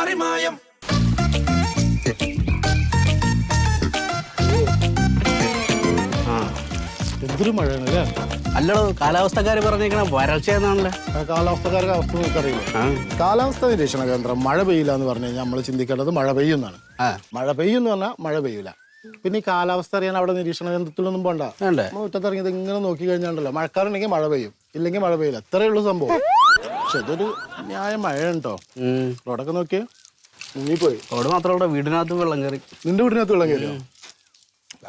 മറിമായം. എന്തൊരു മഴയാണല്ലേ? അല്ലടോ, കാലാവസ്ഥക്കാര് പറഞ്ഞേക്കണ വരൾച്ചയെന്നാണല്ലേ. കാലാവസ്ഥക്കാർക്ക് അവസ്ഥ നമുക്കറിയില്ല. കാലാവസ്ഥ നിരീക്ഷണ കേന്ദ്രം മഴ പെയ്യില്ല എന്ന് പറഞ്ഞു കഴിഞ്ഞാൽ നമ്മൾ ചിന്തിക്കേണ്ടത് മഴ പെയ്യുന്നാണ്. മഴ പെയ്യുന്ന് പറഞ്ഞാൽ മഴ പെയ്യൂല. പിന്നെ ഈ കാലാവസ്ഥ അറിയാൻ അവിടെ നിരീക്ഷണ കേന്ദ്രത്തിലൊന്നും പോണ്ട. നമ്മൾ മുറ്റത്തിറങ്ങിയത് ഇങ്ങനെ നോക്കി കഴിഞ്ഞാണ്ടല്ലോ, മഴക്കാറുണ്ടെങ്കിൽ മഴ പെയ്യും, ഇല്ലെങ്കിൽ മഴ പെയ്യില്ല. അത്രയേ ഉള്ളൂ സംഭവം. പക്ഷെ ഇതൊരു ന്യായ മഴയുണ്ടോ? റോഡൊക്കെ നോക്കിയേ മുങ്ങിപ്പോയി. റോഡ് മാത്രമല്ല, വീടിനകത്ത് വെള്ളം കയറി. നിന്റെ വീടിനകത്ത് വെള്ളം കയറിയോ?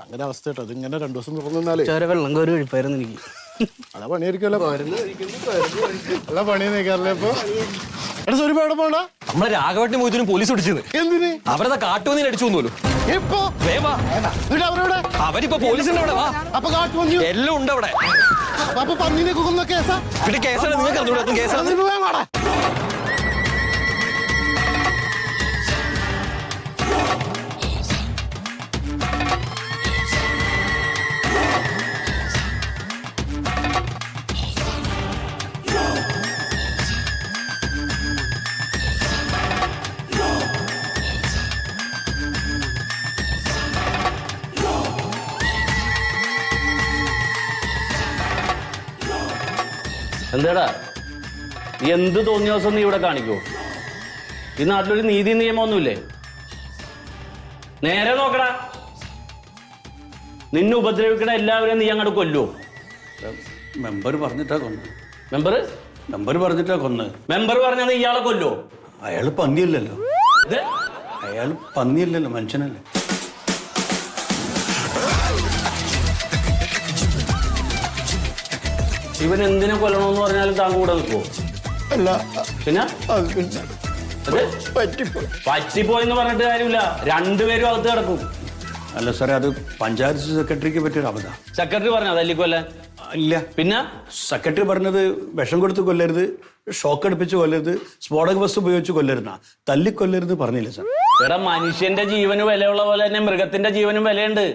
അങ്ങനെ അവസ്ഥ കേട്ടോ. അതിങ്ങനെ 2 ദിവസം തുറന്നാലേ വെള്ളം കയറി ഒഴിപ്പായിരുന്നു എനിക്ക്. അതാ പണിയായിരിക്കുമല്ലോ. അല്ല പണി നീക്കാറില്ലേ ഇപ്പൊ? എവിടെ പോണ്ട? നമ്മളെ രാഘവട്ടിന് പോയതിനും പോലീസ് പിടിച്ചത്. എന്തിന്? അവരതാ കാട്ടുപന്നി അടിച്ചു വന്നോലു. ഇപ്പൊ അവരിപ്പോ പോലീസിന്റെ അവിടെ വാ. അപ്പൊ കാട്ടുപന്നി എല്ലാം ഉണ്ട് അവിടെ. അപ്പൊ പന്നിനെ കൊന്ന കേസാ? പിന്നെ കേസാണ്, നിങ്ങൾക്ക് അറിഞ്ഞൂടാ കേസാണ്. എന്താടാ, എന്ത് തോന്നിയ ദിവസം നീ ഇവിടെ കാണിക്കോ? ഈ നാട്ടിലൊരു നീതി നിയമമൊന്നുമില്ലേ? നേരെ നോക്കടാ, നിന്നെ ഉപദ്രവിക്കണ എല്ലാവരെയും നീ അങ്ങോട്ട് കൊല്ലുവോ? മെമ്പർ പറഞ്ഞിട്ടാ കൊന്ന്. മെമ്പർ പറഞ്ഞിട്ടാ കൊന്ന്. മെമ്പർ പറഞ്ഞാൽ നീ ഇയാളെ കൊല്ലുവോ? അയാള് പന്നിയല്ലല്ലോ. അയാൾ പന്നിയല്ലല്ലോ, മനുഷ്യനല്ലേ. ഇവൻ എന്തിനെ കൊല്ലണമെന്ന് പറഞ്ഞാലും താൻ കൂടെ നിൽക്കുവോ? അല്ല പിന്നെ പറ്റിപ്പോയി. പറ്റിപ്പോയെന്ന് പറഞ്ഞിട്ട് കാര്യമില്ല, രണ്ടുപേരും അകത്ത് കിടക്കും. അല്ല സാറേ, അത് പഞ്ചായത്ത് സെക്രട്ടറിക്ക് പറ്റിയൊരു അബദ്ധം. സെക്രട്ടറി പറഞ്ഞ അതല്ലേ കൊല്ലാൻ? ഇല്ല. പിന്നെ സെക്രട്ടറി പറഞ്ഞത് വിഷം കൊടുത്ത് കൊല്ലരുത്, ഷോക്ക് അടുപ്പിച്ച് കൊല്ലരുത്, സ്ഫോടക വസ്തു ഉപയോഗിച്ച് കൊല്ലരുന്ന, തല്ലിക്കൊല്ലരുത് പറഞ്ഞില്ല സാർ. ഇവിടെ മനുഷ്യന്റെ ജീവന് വിലയുള്ള പോലെ തന്നെ മൃഗത്തിന്റെ ജീവനും വിലയുണ്ട്.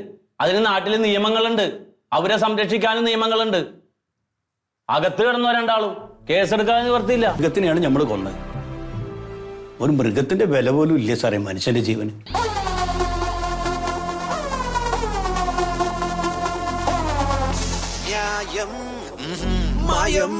അതിന് നാട്ടിൽ നിയമങ്ങളുണ്ട്, അവരെ സംരക്ഷിക്കാനും നിയമങ്ങളുണ്ട്. അകത്ത് കിടന്നോ രണ്ടാളും, കേസെടുക്കാൻ നിവർത്തിയില്ല. മൃഗത്തിനെയാണ് നമ്മൾ കൊന്നത്. ഒരു മൃഗത്തിന്റെ വില പോലും ഇല്ല സാറേ മനുഷ്യന്റെ ജീവന്. മായം